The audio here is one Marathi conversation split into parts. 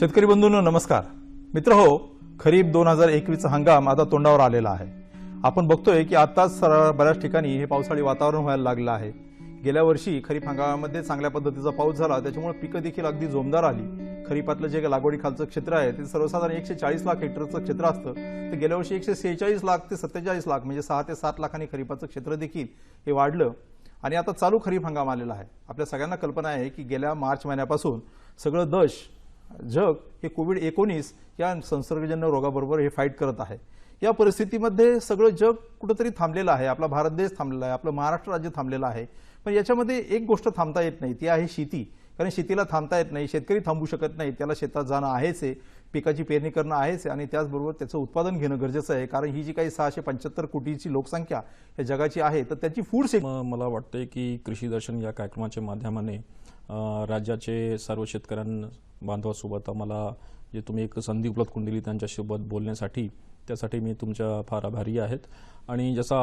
शेतकरी बंधूंनो नमस्कार. मित्र हो, खरीप 2021 हंगाम आता तोंडावर आलेला आहे. आपण बघतोय की आताच बऱ्याच ठिकाणी हे पावसाळी वातावरण व्हायला लागलं आहे. गेल्या वर्षी खरीप हंगामामध्ये चांगल्या पद्धतीचा पाऊस झाला, त्याच्यामुळे पिकं देखील अगदी जोमदार आली. खरीपातलं जे लागवडीखालचं क्षेत्र आहे ते सर्वसाधारण 140 लाख हेक्टरचं क्षेत्र असतं, तर गेल्या वर्षी 146 लाख ते 47 लाख म्हणजे 6 ते 7 लाखांनी खरीपाचं क्षेत्र देखील हे वाढलं. आणि आता चालू खरीप हंगाम आलेला आहे. आपल्या सगळ्यांना कल्पना आहे की गेल्या मार्च महिन्यापासून सगळं जग हे कोविड-19 या संसर्गजन्य रोगाबरोबर हे फाईट करत आहे. या परिस्थितीमध्ये सगळं जग कुठेतरी थांबलेलं आहे. आपला भारत देश थांबलेला आहे, आपलं महाराष्ट्र राज्य थांबलेलं आहे. पण याच्यामध्ये एक गोष्ट थांबता येत नाही, ती आहे शेती. कारण शेतीला थांबता येत नाही, शेतकरी थांबू शकत नाही. त्याला शेतात जाणं आहेच आहे, पिकाची पेरणी करणं आहेच आहे आणि त्याचबरोबर त्याचं उत्पादन घेणं गरजेचं आहे. कारण ही जी काही 675 कोटीची लोकसंख्या या जगाची आहे, तर त्याची फूड मला वाटते की कृषी दर्शन या कार्यक्रमाच्या माध्यमाने राज्याचे सर्व शेतकऱ्यांना बांधवासोबत आम्हाला जे तुम्ही एक संधी उपलब्ध करून दिली त्यांच्यासोबत बोलण्यासाठी, त्यासाठी मी तुमच्या फार आभारी आहेत. आणि जसा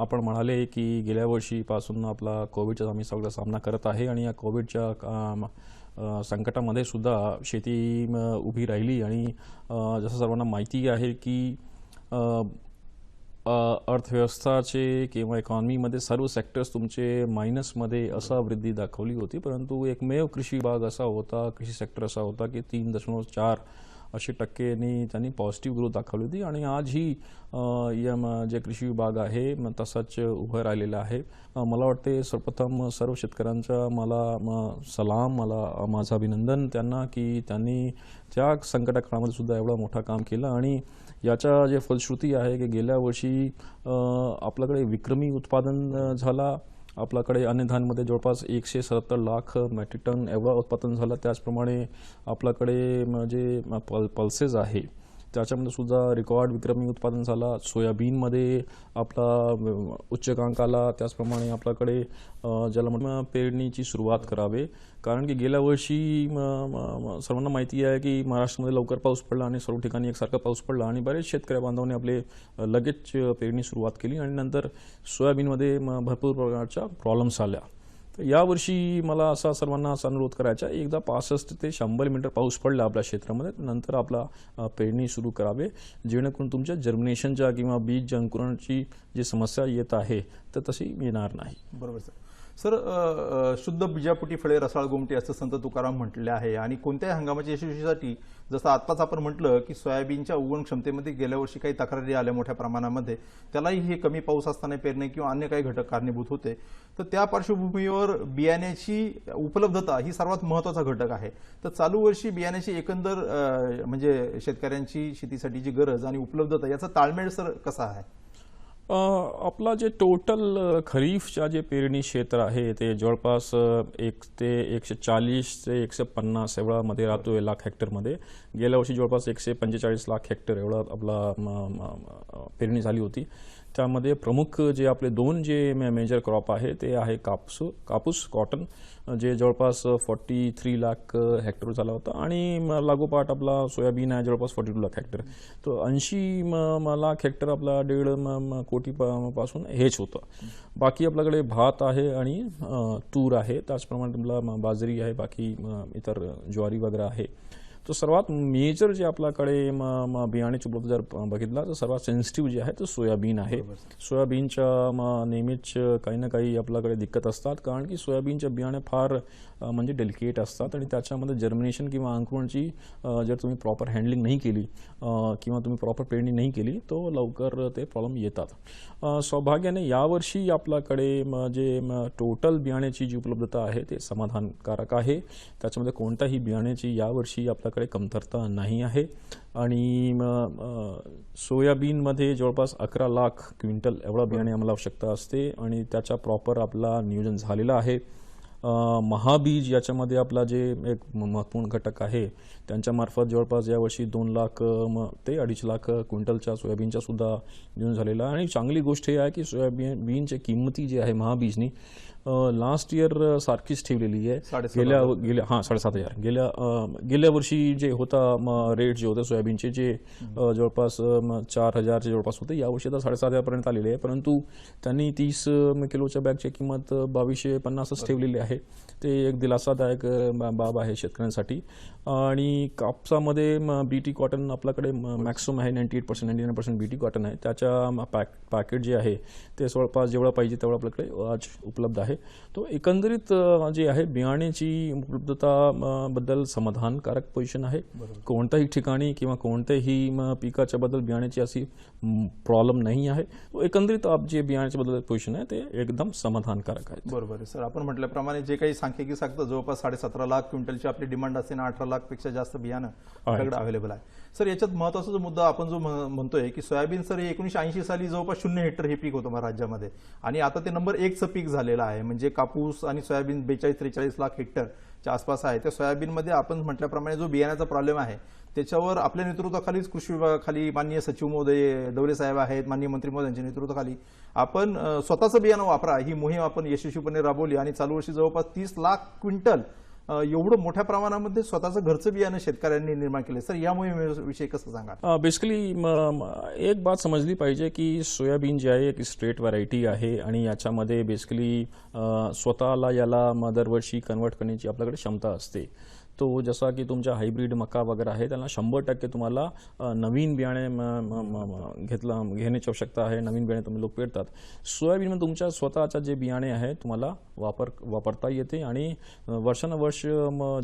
आपण म्हणाले की गेल्या वर्षीपासून आपला कोविडचा आम्ही सगळा सामना करत आहे आणि या कोविडच्या संकटामध्ये सुद्धा शेती उभी राहिली. आणि जसं सर्वांना माहिती आहे की अर्थव्यवस्थाचे किंवा इकॉनॉमीमध्ये सर्व सेक्टर्स तुमचे मायनसमध्ये असा वृद्धी दाखवली होती, परंतु एकमेव कृषी विभाग असा होता, कृषी सेक्टर असा होता की 3.4% त्यांनी पॉझिटिव्ह ग्रोथ दाखवली होती. आणि आजही जे कृषी विभाग आहे तसाच उभं राहिलेला आहे. मला वाटते सर्वप्रथम सर्व शेतकऱ्यांचा सलाम, माझं अभिनंदन त्यांना की त्यांनी त्या संकट काळामध्ये सुद्धा एवढा मोठा काम केलं. आणि याच्या जे फलश्रुती आहे की गेल्या वर्षी आपल्याकडे विक्रमी उत्पादन झाला. आपल्याकडे अन्नधान्यामध्ये जवळपास 170 लाख मेट्रिक टन एवढा उत्पादन झालं. त्याचप्रमाणे आपल्याकडे जे पल्सेस आहे त्याच्यामध्ये सुद्धा रेकॉर्ड विक्रमी उत्पादन झाला. सोयाबीनमध्ये आपला उच्चांक आला. त्याचप्रमाणे आपल्याकडे ज्याला पेरणीची सुरुवात करावे, कारण की गेल्या वर्षी सर्वांना माहिती आहे की महाराष्ट्रामध्ये लवकर पाऊस पडला आणि सर्व ठिकाणी एकसारखा पाऊस पडला आणि बरेच शेतकरी बांधवांनी आपले लगेच पेरणी सुरुवात केली आणि नंतर सोयाबीनमध्ये भरपूर प्रकारच्या प्रॉब्लेम्स आल्या. तर यावर्षी मला असा सर्वांना अनुरोध करायचा, एकदा 65 ते 100 मिलीमीटर पाऊस पडला आपल्या क्षेत्रामध्ये, नंतर आपला पेरणी सुरू करावे, जेणेकरून तुमच्या जर्मिनेशनच्या किंवा बीज अंकुरणाची जी समस्या येत आहे तर तशी येणार नाही. बरोबर सर. शुद्ध बीजापोटी फळे रसाळ गोमटी असं संत तुकाराम म्हटले आहे. आणि कोणत्याही हंगामाच्या यशस्वीसाठी जसं आत्ताच आपण म्हटलं की सोयाबीनच्या उगवण क्षमतेमध्ये गेल्या वर्षी काही तक्रारी आल्या मोठ्या प्रमाणामध्ये, त्यालाही हे कमी पाऊस असताना पेरणे किंवा अन्य काही घटक कारणीभूत होते. तर त्या पार्श्वभूमीवर बियाण्याची उपलब्धता ही सर्वात महत्त्वाचा घटक आहे. तर चालू वर्षी बियाण्याची एकंदर म्हणजे शेतकऱ्यांची शेतीसाठी जी गरज आणि उपलब्धता याचा ताळमेळ सर कसा आहे? आपला जे टोटल खरीफच्या जे पेरणी क्षेत्र आहे ते जवळपास 1 ते 140 ते 150 एवढामध्ये राहतोय लाख हेक्टरमध्ये. गेल्या वर्षी जवळपास 145 लाख हेक्टर एवढा आपला पेरणी झाली होती. त्यामध्ये प्रमुख जे आपले 2 जे मेजर क्रॉप आहे ते आहे कापूस कॉटन, जे जवळपास 43 लाख हेक्टर झाला होता. आणि लागोपाठ आपला सोयाबीन आहे जवळपास 42 लाख हेक्टर. तो 80 लाख हेक्टर आपला 1.5 कोटी पासून हेच होतं. बाकी आपल्याकडे भात आहे आणि तूर आहे, त्याचप्रमाणे आपला बाजरी आहे, बाकी इतर ज्वारी वगैरे आहे. तो सर्वात मेजर जे आपल्याकडे बियाण्याची उपलब्ध जर बघितला तर सर्वात सेन्सिटिव्ह जे आहे तर सोयाबीन आहे. सोयाबीनच्या नेहमीच काही ना काही आपल्याकडे दिक्कत असतात, कारण की सोयाबीनच्या बियाणे फार म्हणजे डेलिकेट असतात आणि त्याच्यामध्ये जर्मिनेशन किंवा अंकुरणाची जर तुम्ही प्रॉपर हँडलिंग नाही केली किंवा तुम्ही प्रॉपर पेरणी नाही केली तो लवकर ते प्रॉब्लेम येतात. सौभाग्याने यावर्षी आपल्याकडे जे टोटल बियाण्याची जी उपलब्धता आहे ते समाधानकारक आहे. त्याच्यामध्ये कोणत्याही बियाण्याची यावर्षी आपल्याकडे कमतरता नाही आहे. आणि सोयाबीनमध्ये जवळपास 11 लाख क्विंटल एवढा बियाणे आम्हाला आवश्यकता असते आणि त्याचा प्रॉपर आपला नियोजन झालेलं आहे. महाबीज याच्यामध्ये आपला जे एक महत्त्वपूर्ण घटक आहे त्यांच्यामार्फत जवळपास यावर्षी 2 लाख ते 2.5 लाख क्विंटलच्या सोयाबीनच्या सुद्धा नियोजन झालेलं आहे. आणि चांगली गोष्ट ही आहे की सोयाबीनची किंमती जी आहे महाबीजनी लास्ट इयर सारखीच ठेवलेली आहे. गेल्या 7,500 गेल्या वर्षी जे होता रेट जे होते सोयाबीनचे जे जवळपास 4,000च्या जवळपास होते, यावर्षी आता 7,500 पर्यंत आलेले आहे. परंतु त्यांनी 30 किलोच्या बॅगची किंमत 2,250च ठेवलेली आहे. आहे ते एक दिलासादायक बाब आहे शेतकऱ्यांसाठी. आणि कापसामध्ये BT कॉटन आपल्याकडे मॅक्सिमम आहे 98% 99% BT कॉटन आहे. त्याच्या पॅकेट जे आहे ते जवळपास जेवढा पाहिजे तेवढं आपल्याकडे आज उपलब्ध आहे. तो एकंदरीत जे आहे बियाण्याची उपलब्धता बद्दल समाधानकारक पोझिशन आहे. कोणत्याही ठिकाणी किंवा कोणत्याही पिकाच्या बद्दल बियाण्याची अशी प्रॉब्लेम नाही आहे. एकंदरीत जे बियाण्याच्या बद्दल पोझिशन आहे ते एकदम समाधानकारक आहे. बरोबर आहे सर. आपण म्हटल्याप्रमाणे जे काही सांख्यिकी सांगतं जवळपास 17.5 लाख क्विंटलची आपली डिमांड असते ना, 18 लाख पेक्षा जास्त बियाणं आपल्याकडे अवेलेबल आहे. सर याच्यात महत्त्वाचा जो मुद्दा आपण जो म्हणतोय की सोयाबीन सर 1980 साली जवळपास 0 हेक्टर हे पीक होतं मग राज्यामध्ये आणि आता ते नंबर 1चं पीक झालेलं आहे. म्हणजे कापूस आणि सोयाबीन 42-43 लाख हेक्टरच्या आसपास आहे. त्या सोयाबीनमध्ये आपण म्हटल्याप्रमाणे जो बियाण्याचा प्रॉब्लेम आहे त्याच्यावर आपल्या नेतृत्वाखालीच कृषी विभागाखाली माननीय सचिव महोदय दौरे साहेब आहेत, माननीय मंत्री महोदयांच्या नेतृत्वाखाली आपण स्वतःचं बियाणं वापरा ही मोहीम आपण यशस्वीपणे राबवली आणि चालू वर्षी जवळपास 30 लाख क्विंटल एवढं मोठ्या प्रमाणामध्ये स्वतःचं घरचं बियाणं शेतकऱ्यांनी निर्माण केलं. सर या मोहिमेविषयी कसं सांगा? बेसिकली एक बात समजली पाहिजे की सोयाबीन जे आहे एक स्ट्रेट व्हरायटी आहे आणि याच्यामध्ये बेसिकली स्वतःला याला दरवर्षी कन्वर्ट करण्याची आपल्याकडे क्षमता असते. तो जसा की तुमच्या हायब्रिड मका वगैरे आहे त्यांना 100% तुम्हाला नवीन बियाणे घेण्याची आवश्यकता आहे. नवीन बियाणे तुम्ही लोक पेरतात. सोयाबीनमध्ये तुमच्या स्वतःच्या जे बियाणे आहे तुम्हाला वापरता येते आणि वर्षानुवर्ष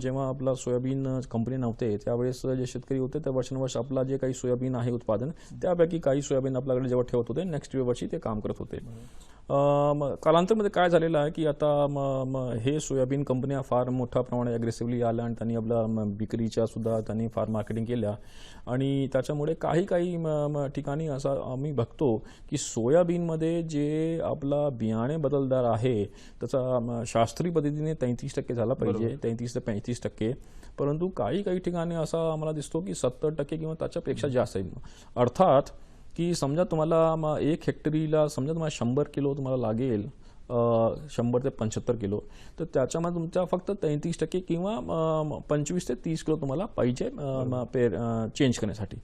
जेव्हा आपला सोयाबीन कंपनी नव्हते त्यावेळेस जे शेतकरी होते त्या वर्षानुवर्ष आपला जे काही सोयाबीन आहे उत्पादन त्यापैकी काही सोयाबीन आपल्याकडे जेव्हा ठेवत होते नेक्स्ट वर्षी ते काम करत होते. कालांतरामध्ये काय झालेलं आहे की आता हे सोयाबीन कंपन्या फार मोठ्या प्रमाणात अग्रेसिव्हली आल्या आणि त्यांनी आपल्या विक्रीच्या सुद्धा त्यांनी फार मार्केटिंग केल्या आणि त्याच्यामुळे काही ठिकाणी असं आम्ही बघतो की सोयाबीनमध्ये जे आपला बियाणे बदलदार आहे त्याचा शास्त्रीय पद्धतीने 33% झाला पाहिजे, 33 ते 35%. परंतु काही ठिकाणी असा आम्हाला दिसतो की 70% किंवा त्याच्यापेक्षा जास्त आहे. अर्थात की समजा तुम्हाला 1 हेक्टरीला समजा तुम्हाला 100 किलो तुम्हाला लागेल 100 ते 75 किलो तर त्याच्यामध्ये तुमच्या फक्त 33% किंवा 25 ते 30 किलो तुम्हाला पाहिजे चेंज करण्यासाठी.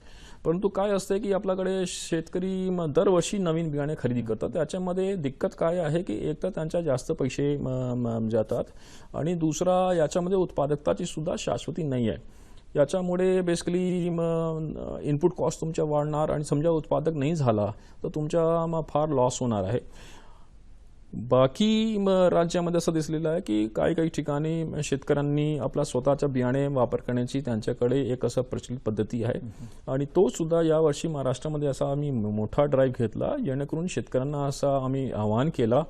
परंतु काय असते की आपल्याकडे शेतकरी दरवर्षी नवीन बियाणे खरेदी करतात. त्याच्यामध्ये दिक्कत काय आहे की एक तर त्यांच्या जास्त पैसे जातात आणि दुसरा याच्यामध्ये उत्पादकताची सुद्धा शाश्वती नाही आहे. याच्यामुळे बेसिकली इनपुट कॉस्ट तुमच्या वाढणार आणि समजा उत्पादक नाही झाला तर तुमच्या फार लॉस होणार आहे. बाकी राज्यामध्ये असं दिसलेलं आहे की काही ठिकाणी शेतकऱ्यांनी आपला स्वतःच्या बियाणे वापर करण्याची त्यांच्याकडे एक असं प्रचलित पद्धती आहे आणि तो सुद्धा यावर्षी महाराष्ट्रामध्ये असा आम्ही मोठा ड्राईव्ह घेतला जेणेकरून शेतकऱ्यांना असा आम्ही आवाहन केला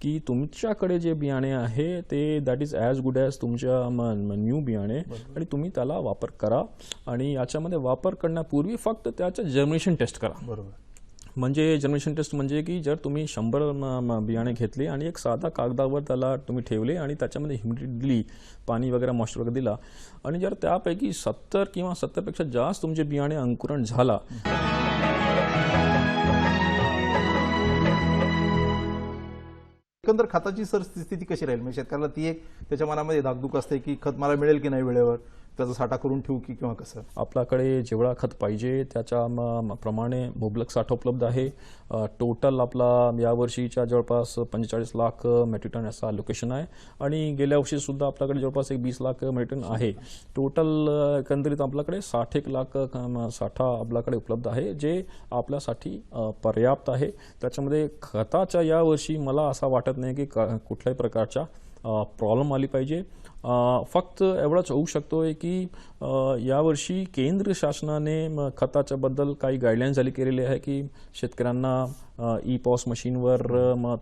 की तुमच्याकडे जे बियाणे आहे ते that is as good as तुमच्या न्यू बियाणे आणि तुम्ही त्याला वापर करा आणि याच्यामध्ये वापर करण्यापूर्वी फक्त त्याचं जर्मिनेशन टेस्ट करा. बरोबर. म्हणजे जर्मिनेशन टेस्ट म्हणजे की जर तुम्ही 100 बियाणे घेतले आणि एक साधा कागदावर त्याला तुम्ही ठेवले आणि त्याच्यामध्ये ह्युमिडिटी दिली, पाणी वगैरे मॉइश्चर वगैरे दिला आणि जर त्यापैकी 70 किंवा 70पेक्षा जास्त तुमचे बियाणे अंकुरण झाला एकंदर खताची सर स्थिती कशी राहील? म्हणजे शेतकऱ्याला ती एक त्याच्या मनामध्ये धाकधूक असते की खत मला मिळेल की नाही वेळेवर, त्याचा साठा करून ठेवू की किंवा कसं? आपल्याकडे जेवढा खत पाहिजे त्याच्या प्रमाणे मुबलक साठा उपलब्ध आहे. टोटल आपला यावर्षीच्या जवळपास 45 लाख मेट्रिक टन असा लोकेशन आहे आणि गेल्या वर्षी सुद्धा आपल्याकडे जवळपास 20 लाख मेट्रिक टन आहे. टोटल एकंदरीत आपल्याकडे 61 लाख साठा आपल्याकडे उपलब्ध आहे जे आपल्यासाठी पर्याप्त आहे. त्याच्यामध्ये खताच्या यावर्षी मला असं वाटत नाही की कुठल्याही प्रकारच्या प्रॉब्लेम आली पाहिजे. फक्त एवढंच होऊ शकतोय की यावर्षी केंद्र शासनाने खताच्या बद्दल काही गाईडलाईन्स जारी केलेले आहे की शेतकऱ्यांना ई-पॉस मशीनवर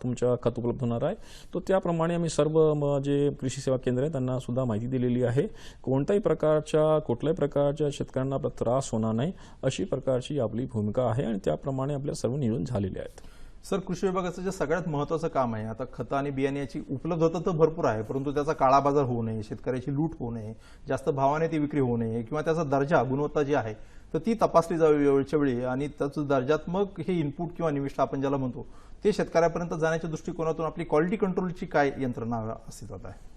तुमच्या खत उपलब्ध होणार आहे. तो त्याप्रमाणे आम्ही सर्व जे कृषी सेवा केंद्र आहे त्यांना सुद्धा माहिती दिलेली आहे. कुठल्याही प्रकारच्या शेतकऱ्यांना आपला त्रास होणार नाही अशी प्रकारची आपली भूमिका आहे आणि त्याप्रमाणे आपल्या सर्व नियोजन झालेले आहेत. सर कृषी विभागाचं जे सगळ्यात महत्त्वाचं काम आहे आता खतं आणि बियाण्याची उपलब्धता तर भरपूर आहे परंतु त्याचा काळा बाजार होऊ नये, शेतकऱ्याची लूट होऊ नये, जास्त भावाने ती विक्री होऊ नये किंवा त्याचा दर्जा गुणवत्ता जी आहे तर ती तपासली जावी वेळच्या वेळी आणि त्याचं दर्जात्मक हे इनपुट किंवा निविष्ठ आपण ज्याला म्हणतो ते शेतकऱ्यापर्यंत जाण्याच्या दृष्टिकोनातून आपली क्वालिटी कंट्रोलची काय यंत्रणा अस्तित्वात आहे?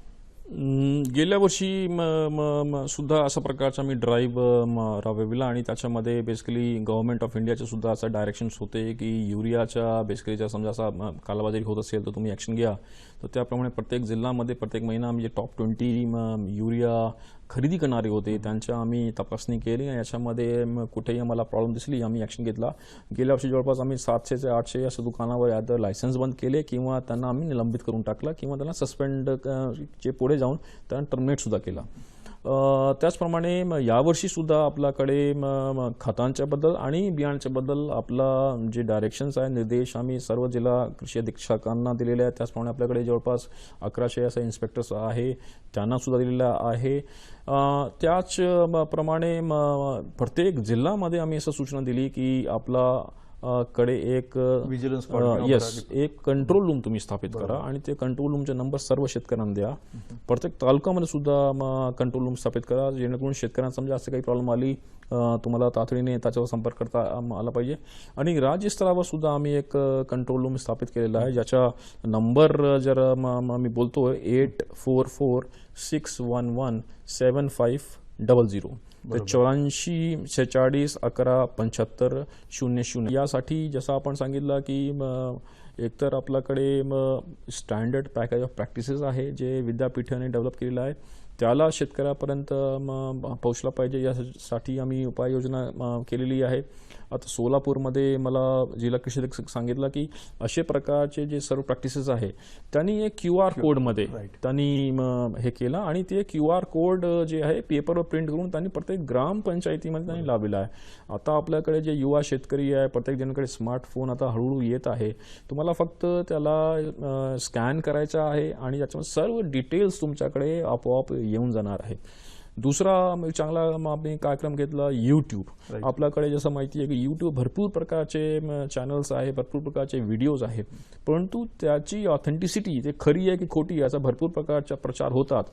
गेल्या वर्षी सुद्धा अशा प्रकारचा मी ड्राईव्ह राबविला आणि त्याच्यामध्ये बेसिकली गव्हर्नमेंट ऑफ इंडियाचे सुद्धा असं डायरेक्शन्स होते की युरियाच्या बेसिकली जर समजा असा कालाबाजारी होत असेल तर तुम्ही ॲक्शन घ्या. तर त्याप्रमाणे प्रत्येक जिल्ह्यामध्ये प्रत्येक महिना आम्ही जे टॉप 20 युरिया खरेदी करणारे होते त्यांच्या आम्ही तपासणी केली आणि याच्यामध्ये कुठेही आम्हाला प्रॉब्लेम दिसली आम्ही ॲक्शन घेतला. गेल्या वर्षी जवळपास आम्ही 700 ते 800 असं दुकानावर यात लायसन्स बंद केले किंवा त्यांना आम्ही निलंबित करून टाकला किंवा त्यांना सस्पेंड चे पुढे जाऊन त्यांना टर्मिनेट सुद्धा केला. त्याचप्रमाणे यावर्षी सुद्धा आपल्याकडे खतांच्या बद्दल आणि बियाण्याच्या बद्दल आपला जे डायरेक्शन्स आहे निर्देश आम्ही सर्व जिल्हा कृषी अधीक्षकांना दिलेले आहेत. त्याचप्रमाणे आपल्याकडे जवळपास 1100 असे इन्स्पेक्टर्स आहे त्यांना सुद्धा दिलेला आहे. त्याचप्रमाणे प्रत्येक जिल्ह्यामध्ये आम्ही असं सूचना दिली की आपला कडे एक विजिलन्स एक कंट्रोल रूम तुम्ही स्थापित करा आणि ते कंट्रोल रूमचे नंबर सर्व शेतकऱ्यांना द्या. प्रत्येक तालुक्यामध्ये सुद्धा कंट्रोल रूम स्थापित करा जेणेकरून शेतकऱ्यांना समजा असं काही प्रॉब्लेम आली तुम्हाला तातडीने त्याच्यावर संपर्क करता आला पाहिजे. आणि राज्य स्तरावर सुद्धा आम्ही एक कंट्रोल रूम स्थापित केलेला आहे ज्याचा नंबर जर मी बोलतोय 8446117500 तर 84 46 11 75 00. यासाठी जसं आपण सांगितलं की एकतर आपल्याकडे स्टँडर्ड पॅकेज ऑफ प्रॅक्टिसेस आहे जे विद्यापीठाने डेव्हलप केलेलं आहे त्याला शेतकऱ्यापर्यंत पोहोचला पाहिजे यासाठी आम्ही उपाययोजना केलेली आहे. आता सोलापूरमध्ये मला जिल्हा कृषी अधीक्षक सांगितलं की असे प्रकारचे जे सर्व प्रॅक्टिसेस आहे त्यांनी एक QR कोडमध्ये त्यांनी हे केलं आणि ते QR कोड जे आहे पेपरवर प्रिंट करून त्यांनी प्रत्येक ग्रामपंचायतीमध्ये त्यांनी लावलेला आहे. आता आपल्याकडे जे युवा शेतकरी आहे प्रत्येक जणांकडे स्मार्टफोन आता हळूहळू येत आहे. तुम्हाला फक्त त्याला स्कॅन करायचा आहे आणि त्याच्यामध्ये सर्व डिटेल्स तुमच्याकडे आपोआप येऊन जाणार आहे. दुसरा चांगला आम्ही कार्यक्रम घेतला यूट्यूब. आपल्याकडे जसं माहिती आहे की यूट्यूब भरपूर प्रकारचे चॅनल्स आहे भरपूर प्रकारचे व्हिडिओज आहे परंतु त्याची ऑथेंटिसिटी ते खरी आहे की खोटी याचा भरपूर प्रकारचा प्रचार होतात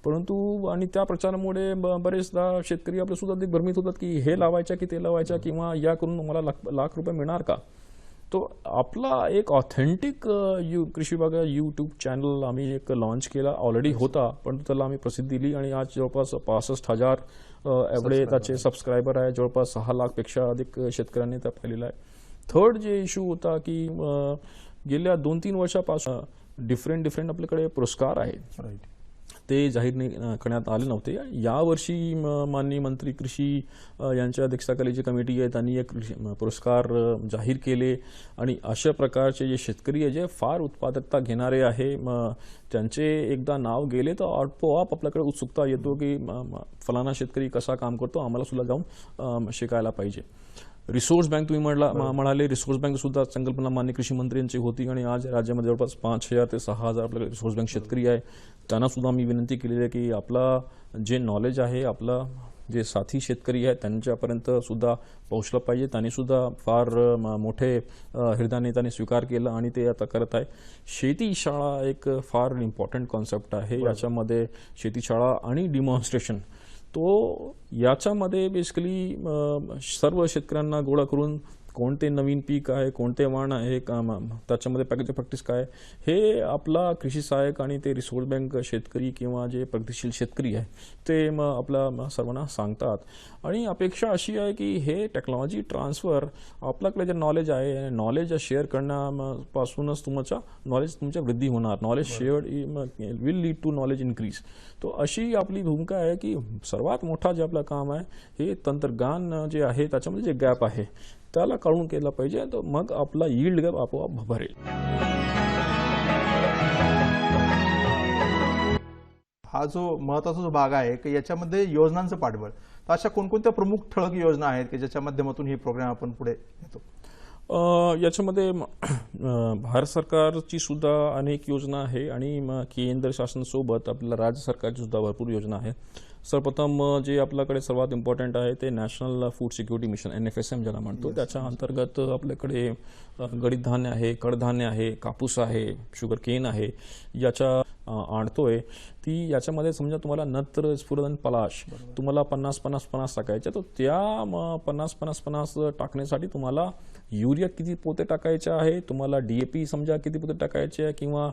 परंतु आणि त्या प्रचारामुळे बरेचदा शेतकरी आपले सुद्धा भ्रमित होतात की हे लावायचं की ते लावायचं किंवा या करून मला लाख रुपये मिळणार का. तो आपला एक ऑथेंटिक कृषी विभाग यूट्यूब चॅनल आम्ही एक लॉन्च केला ऑलरेडी होता पण त्याला आम्ही प्रसिद्धी दिली आणि आज जवळपास 65,000 एवढे त्याचे सबस्क्रायबर आहे. जवळपास 6 लाखपेक्षा अधिक शेतकऱ्यांनी त्या पाहिलेला आहे. थर्ड जे इश्यू होता की गेल्या 2-3 वर्षापासून डिफरंट आपल्याकडे पुरस्कार आहेत ते जाहीर करण्यात आले नव्हते. यावर्षी माननीय मंत्री कृषी यांच्या अध्यक्षतेखाली जी कमिटी आहे त्यांनी एक पुरस्कार जाहीर केले आणि अशा प्रकारचे जे शेतकरी आहे जे फार उत्पादकता घेणारे आहे त्यांचे एकदा नाव गेले तर आपोआप आपल्याकडे उत्सुकता येतो की फलाना शेतकरी कसा काम करतो आम्हाला सुद्धा जाऊन शिकायला पाहिजे. रिसोर्स बँक तुम्ही म्हणाले रिसोर्स बँक सुद्धा संकल्पना मान्य कृषी मंत्र्यांची होती आणि आज राज्यामध्ये जवळपास 5,000 ते 6,000 आपल्याकडे रिसोर्स बँक शेतकरी आहे. त्यांना सुद्धा मी विनंती केलेली आहे की आपला जे नॉलेज आहे आपला जे साथी शेतकरी आहे त्यांच्यापर्यंत सुद्धा पोहोचलं पाहिजे. त्यांनी सुद्धा फार मोठे हृदयाने त्यांनी स्वीकार केला आणि ते आता करत आहे. शेती शाळा एक फार इम्पॉर्टंट कॉन्सेप्ट आहे. याच्यामध्ये शेती शाळा आणि डिमॉन्स्ट्रेशन तो याच्यामध्ये बेसिकली सर्व शेतकऱ्यांना गोळा करून कोणते नवीन पीक आहे कोणते वाण आहे त्याच्यामध्ये पॅकेज प्रॅक्टिस काय हे आपला कृषी सहाय्यक आणि ते रिसोर्स बँक शेतकरी किंवा जे प्रगतिशील शेतकरी आहे ते आपल्या सर्वांना सांगतात. आणि अपेक्षा अशी आहे की हे टेक्नॉलॉजी ट्रान्सफर आपल्याकडे जे नॉलेज आहे नॉलेज शेअर करण्यापासूनच तुमच्या वृद्धी होणार. Knowledge shared will lead to knowledge increase. तो अशी आपली भूमिका आहे की सर्वात मोठा जे आपलं काम आहे हे तंत्रज्ञान जे आहे त्याच्यामध्ये जे गॅप आहे त्याला काढून केला पाहिजे तर मग आपला यील्ड गॅप आपोआप भरेल. हा जो महत्वाचा जो भाग आहे की याच्यामध्ये योजनांचं पाठबळ तर अशा कोणकोणत्या प्रमुख ठळक योजना आहेत की ज्याच्या माध्यमातून हे प्रोग्राम आपण पुढे नेतो. याच्यामध्ये भारत सरकारची सुद्धा अनेक योजना आहे आणि केंद्र शासनासोबत आपल्याला राज्य सरकारची सुद्धा भरपूर योजना आहे. सर्वप्रथम जे आपल्याकडे सर्वात इम्पॉर्टंट आहे ते national food security mission NFSM ज्याला म्हणतो त्याच्या अंतर्गत आपल्याकडे गडीत धान्य आहे कडधान्य आहे कापूस आहे शुगर केन आहे. याच्या आणतोय ती याच्यामध्ये समजा तुम्हाला नत्र स्फुरद आणि पलाश तुम्हाला 50-50-50 टाकायचे, तर त्या 50-50-50 टाकण्यासाठी तुम्हाला युरिया किती पोते टाकायचे आहे, तुम्हाला DAP समजा किती पोते टाकायचे आहे, किंवा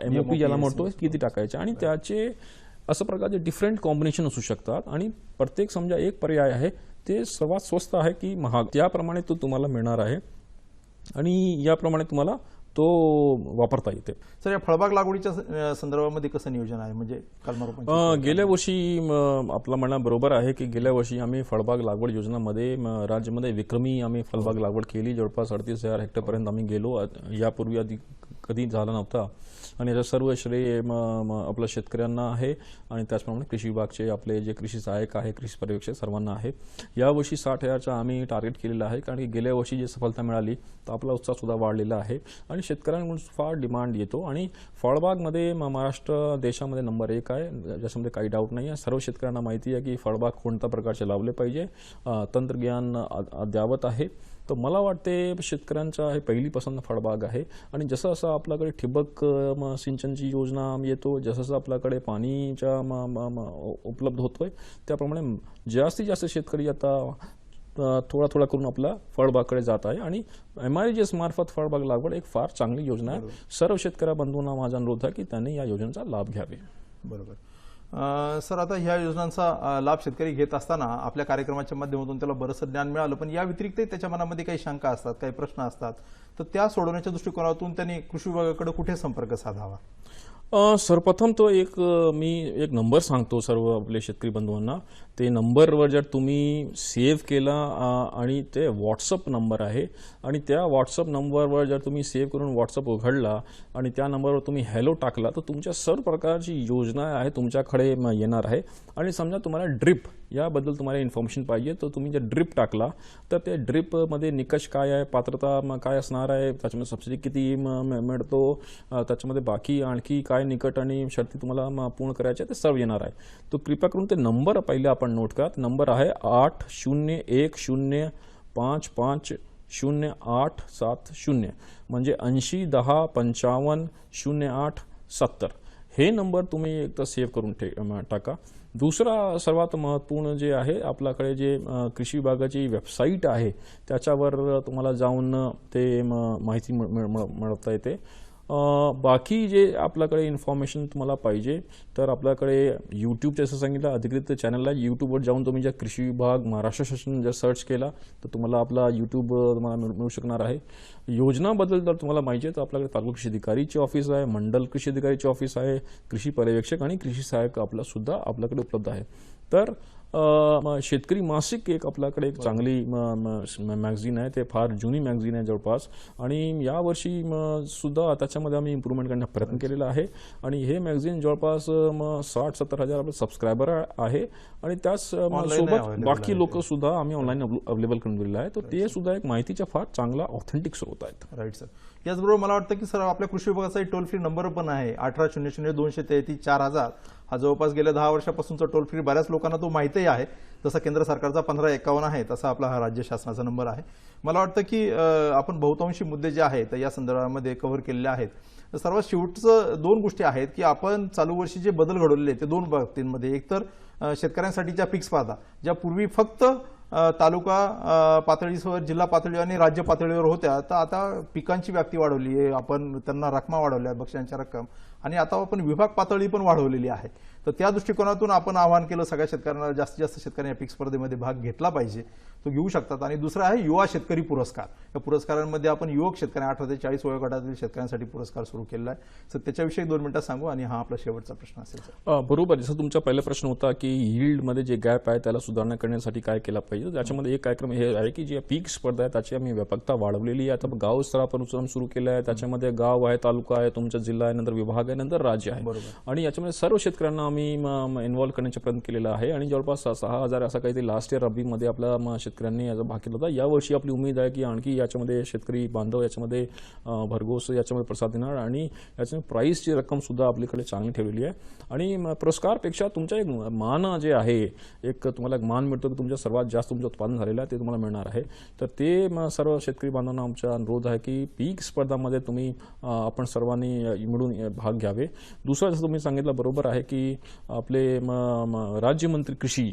MOP ज्याला म्हणतो किती टाकायचे, आणि त्याचे असं प्रकारचे डिफरंट कॉम्बिनेशन असू शकतात. आणि प्रत्येक समजा एक पर्याय आहे ते सर्वात स्वस्त आहे की महाग, त्याप्रमाणे तो तुम्हाला मिळणार आहे आणि याप्रमाणे तुम्हाला तो वापरता येते. सर, या फळबाग लागवडीच्या संदर्भामध्ये कसं नियोजन आहे, म्हणजे कलमारोपण? गेल्या वर्षी आपला म्हणणं बरोबर आहे की गेल्या वर्षी आम्ही फळबाग लागवड योजनामध्ये राज्यामध्ये विक्रमी आम्ही फळबाग लागवड केली. जवळपास 38,000 हेक्टरपर्यंत आम्ही गेलो. यापूर्वी आधी कधी झाला नव्हता आणि याचं सर्व श्रेय आपल्या शेतकऱ्यांना आहे आणि त्याचप्रमाणे कृषी विभागचे आपले जे कृषी सहाय्यक आहे, कृषी पर्यवेक्षक सर्वांना आहे. यावर्षी 60,000चा आम्ही टार्गेट केलेलं आहे, कारण की गेल्या वर्षी जी सफलता मिळाली तर आपला उत्साह सुद्धा वाढलेला आहे आणि शेतकऱ्यांकडून फार डिमांड येतो. आणि फळबागमध्ये महाराष्ट्र देशामध्ये नंबर 1 आहे, ज्याच्यामध्ये काही डाऊट नाही आहे. सर्व शेतकऱ्यांना माहिती आहे की फळबाग कोणत्या प्रकारचे लावले पाहिजे, तंत्रज्ञान अद्यावत आहे. तर मला वाटते शेतकऱ्यांचा हे पहिली पसंत फळबाग आहे. आणि जसं असं आपल्याकडे ठिबक सिंचनची योजना येतो, जसं जसं आपल्याकडे पाणीच्या उपलब्ध होतोय, त्याप्रमाणे जास्तीत जास्त शेतकरी आता थोडा थोडा करून आपला फळबागकडे जात आहे. आणि MIGS मार्फत फळबाग लागवड एक फार चांगली योजना आहे. सर्व शेतकरी बंधूंना माझा अनुरोध आहे की त्यांनी या योजनेचा लाभ घ्यावे. बरोबर. सर, आता ह्या योजनांचा लाभ शेतकरी घेत असताना आपल्या कार्यक्रमाच्या माध्यमातून त्याला बरंचसं ज्ञान मिळालं, पण या व्यतिरिक्त त्याच्या मनामध्ये काही शंका असतात, काही प्रश्न असतात, तर त्या सोडवण्याच्या दृष्टिकोनातून त्यांनी कृषी विभागाकडे कुठे संपर्क साधावा? सर्वप्रथम तो मी एक नंबर सांगतो सर्व आपले शेतकरी बंधूंना. ते नंबरवर जर तुम्ही सेव्ह केला आणि ते व्हॉट्सअप नंबर आहे आणि त्या व्हॉट्सअप नंबरवर जर तुम्ही सेव्ह करून व्हॉट्सअप उघडला आणि त्या नंबरवर तुम्ही हॅलो टाकला, तर तुमच्या सर्व प्रकारची योजना आहे तुमच्याकडे येणार आहे. आणि समजा तुम्हाला ड्रिप याबद्दल तुम्हाला इन्फॉर्मेशन पाहिजे, तर तुम्ही जर ड्रिप टाकला तर ते ड्रिपमध्ये निकष काय आहे, पात्रता काय असणार आहे, त्याच्यामध्ये सबसिडी किती मिळतो, त्याच्यामध्ये बाकी आणखी काय निकट आणि शर्ती तुम्हाला पूर्ण करायच्या ते सर्व येणार आहे. तो कृपया करून ते नंबर पहिले आपण नोट करा. नंबर आहे 8010550870, म्हणजे 8010550870. हे नंबर तुम्ही एकदा सेव्ह करून टाका. दुसरा सर्वात महत्त्वपूर्ण जे आहे, आपल्याकडे जे कृषी विभागाची वेबसाईट आहे त्याच्यावर तुम्हाला जाऊन ते माहिती मिळवता येते. बाकी जे आपल्याकडे इन्फॉर्मेशन तुम्हाला पाहिजे तर आपल्याकडे यूट्यूबचे असं सांगितलं अधिकृत चॅनल आहे. यूट्यूबवर जाऊन तुम्ही जर कृषी विभाग महाराष्ट्र शासन जर सर्च केला तर तुम्हाला आपला यूट्यूब तुम्हाला मिळू शकणार आहे. योजनाबद्दल जर तुम्हाला माहिती आहे तर आपल्याकडे तालुका कृषी अधिकारीचे ऑफिस आहे, मंडल कृषी अधिकारीचे ऑफिस आहे, कृषी पर्यवेक्षक आणि कृषी सहाय्यक सुद्धा आपल्याकडे उपलब्ध आहे. तर शेतकरी मासिक एक आपल्याकडे एक चांगली मॅगझिन आहे, ते फार जुनी मॅगझिन आहे जवळपास, आणि यावर्षी सुद्धा त्याच्यामध्ये आम्ही इम्प्रूव्हमेंट करण्याचा प्रयत्न केलेला आहे. आणि हे मॅगझिन जवळपास 60-70 हजार आपले सबस्क्रायबर आहे आणि त्याच सोबत बाकी लोक सुद्धा आम्ही ऑनलाईन अवेलेबल करून दिलेलं आहे. तर ते सुद्धा एक माहितीचा फार चांगला ऑथेंटिक स्रोत आहेत. Right sir. याचबरोबर मला वाटतं की सर आपल्या कृषी विभागाचा टोल फ्री नंबर पण आहे 1800-233-4000. हा जवळपास गेल्या 10 वर्षापासूनचा टोल फ्री बऱ्याच लोकांना तो माहितीही आहे. जसा केंद्र सरकारचा 1551 आहे तसा आपला हा राज्य शासनाचा नंबर आहे. मला वाटतं की आपण बहुतांशी मुद्दे जे आहेत या संदर्भामध्ये कव्हर केलेले आहेत. सर्वात शेवटचं 2 गोष्टी आहेत की आपण चालू वर्षी जे बदल घडवलेले ते 2 बाबतींमध्ये, एक तर शेतकऱ्यांसाठीच्या पीक स्पर्धा ज्या पूर्वी फक्त तालुका पातळीवर, जिल्हा पातळीवर आणि राज्य पातळीवर होत्या, तर आता पिकांची व्याप्ती वाढवली आहे, आपण त्यांना रकमा वाढवल्या, बक्षिसांच्या रक्कम, आणि आता आपण विभाग पातळी पण वाढवलेली आहे. तर त्या दृष्टिकोनातून आपण आवाहन केलं सगळ्या शेतकऱ्यांना, जास्तीत जास्त शेतकऱ्यांनी या पीक स्पर्धेमध्ये भाग घेतला पाहिजे, तो घेऊ शकतात. आणि दुसरा आहे युवा शेतकरी पुरस्कार. या पुरस्कारांमध्ये आपण युवक शेतकऱ्यांना 18 ते 40 वयोगटातील शेतकऱ्यांसाठी पुरस्कार सुरू केला आहे. तर त्याच्याविषयी 2 मिनिटं सांगू आणि हा आपला शेवटचा प्रश्न असेल. बरोबर. जसं तुमचा पहिला प्रश्न होता की यील्डमध्ये जे गॅप आहे त्याला सुधारणा करण्यासाठी काय केलं पाहिजे, त्याच्यामध्ये एक कार्यक्रम हे आहे की जे पीक स्पर्धा आहे त्याची आम्ही व्यापकता वाढवलेली आहे. आता गाव स्तरापासून सुरू केलं आहे, त्याच्यामध्ये गाव आहे, तालुका आहे, तुमचा जिल्हा आहे, नंतर विभाग आहे, नंतर राज्य आहे. आणि याच्यामध्ये सर्व शेतकऱ्यांना आम्ही इन्व्हॉल्व करण्याचा प्रयत्न केलेला आहे. आणि जवळपास 6000 असा काहीतरी लास्ट इयर रब्बीमध्ये आपल्या शेतकऱ्यांनी याचा भाग केला होता. यावर्षी आपली उमेद आहे की आणखी याच्यामध्ये शेतकरी बांधव याच्यामध्ये भरघोस याच्यामध्ये प्रसाद देणार आणि याच्या प्राईसची रक्कम सुद्धा आपल्याकडे चांगली ठेवलेली आहे. आणि पुरस्कारपेक्षा तुमचा एक मान जे आहे, एक तुम्हाला मान मिळतो की तुमच्या सर्वात जास्त आज तुमचं उत्पादन झालेलं आहे ते तुम्हाला मिळणार आहे. तर ते सर्व शेतकरी बांधवांना आमचा अनुरोध आहे की पीक स्पर्धामध्ये तुम्ही आपण सर्वांनी मिळून भाग घ्यावे. दुसरं जसं तुम्ही सांगितलं बरोबर आहे की आपले राज्यमंत्री कृषी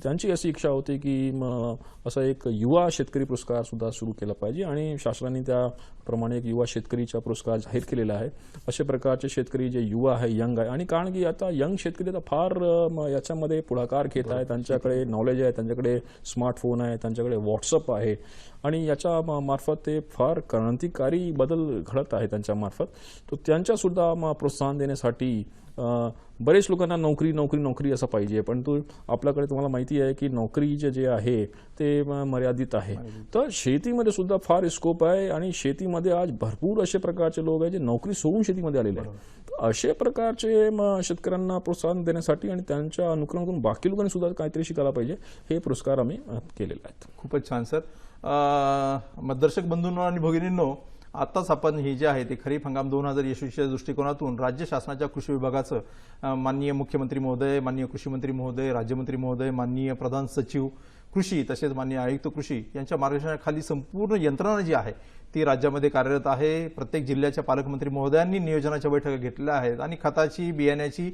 त्यांची अशी इच्छा होती की असं एक युवा शेतकरी पुरस्कार सुद्धा सुरू केला पाहिजे आणि शासनाने त्याप्रमाणे एक युवा शेतकरीचा पुरस्कार जाहीर केलेला आहे. अशा प्रकारचे शेतकरी जे युवा आहे, यंग आहे, आणि कारण की आता यंग शेतकरी आता फार याच्यामध्ये पुढाकार घेत आहे. त्यांच्याकडे नॉलेज आहे, त्यांच्याकडे स्मार्टफोन आहे, त्यांच्याकडे व्हॉट्सअप आहे आणि याच्या मार्फत ते फार क्रांतिकारी बदल घडत आहे त्यांच्या मार्फत. तर त्यांच्या सुद्धा प्रोत्साहन देण्यासाठी बरेच लोकांना नोकरी असं पाहिजे, परंतु आपल्याकडे तुम्हाला माहिती आहे की नोकरी जे आहे ते मर्यादित आहे. तर शेतीमध्ये सुद्धा फार स्कोप आहे आणि शेतीमध्ये आज भरपूर असे प्रकारचे लोक आहेत जे नोकरी सोडून शेतीमध्ये आलेले आहेत. तर असे प्रकारचे शेतकर्यांना प्रोत्साहन देण्यासाठी आणि त्यांच्या अनुकरण करून बाकी लोकांनी सुद्धा काहीतरी शिकायला पाहिजे, हे पुरस्कार आम्ही केलेले आहेत. खूपच छान सर. दर्शक बंधूंनो आणि भगिनींनो, आताच आपण हे जे आहे ते खरीप हंगाम 2021च्या दृष्टिकोनातून राज्य शासनाच्या कृषी विभागाचं माननीय मुख्यमंत्री महोदय, माननीय कृषी मंत्री महोदय, राज्यमंत्री महोदय, माननीय प्रधान सचिव कृषी तसेच माननीय आयुक्त कृषी यांच्या मार्गदर्शनाखाली संपूर्ण यंत्रणा जी आहे ती राज्यामध्ये कार्यरत आहे. प्रत्येक जिल्ह्याच्या पालकमंत्री महोदयांनी नियोजनाच्या बैठका घेतलेल्या आहेत आणि खताची, बियाण्याची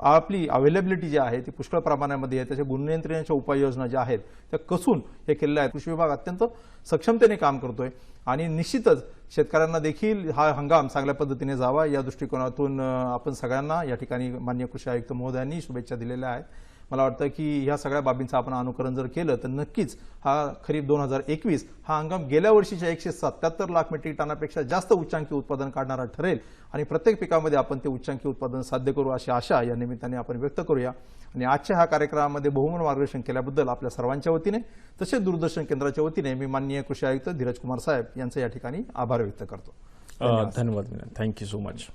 आपली अवेलेबिलिटी जी आहे ती पुष्कळ प्रमाणामध्ये आहे. त्याच्या गुणनियंत्रणाच्या उपाययोजना ज्या आहेत त्या कसून हे केलेल्या आहेत. कृषी विभाग अत्यंत सक्षमतेने काम करतोय आणि निश्चितच शेतकऱ्यांना देखील हा हंगाम चांगल्या पद्धतीने जावा या दृष्टिकोनातून आपण सगळ्यांना या ठिकाणी माननीय कृषी आयुक्त महोदयांनी शुभेच्छा दिलेल्या आहेत. मला वाटतं की ह्या सगळ्या बाबींचं आपण अनुकरण जर केलं तर नक्कीच हा खरीप 2021 हा हंगाम गेल्या वर्षीच्या 177 लाख मेट्रिक टनापेक्षा जास्त उच्चांकी उत्पादन काढणारा ठरेल आणि प्रत्येक पिकामध्ये आपण ते उच्चांकी उत्पादन साध्य करू अशी आशा या निमित्ताने आपण व्यक्त करूया. आणि आजच्या हा कार्यक्रमामध्ये बहुमूल्य मार्गदर्शन केल्याबद्दल आपल्या सर्वांच्या वतीने तसेच दूरदर्शन केंद्राच्या वतीने मी माननीय कृषी आयुक्त धीरज कुमार साहेब यांचे या ठिकाणी आभार व्यक्त करतो. धन्यवाद. Thank you so much.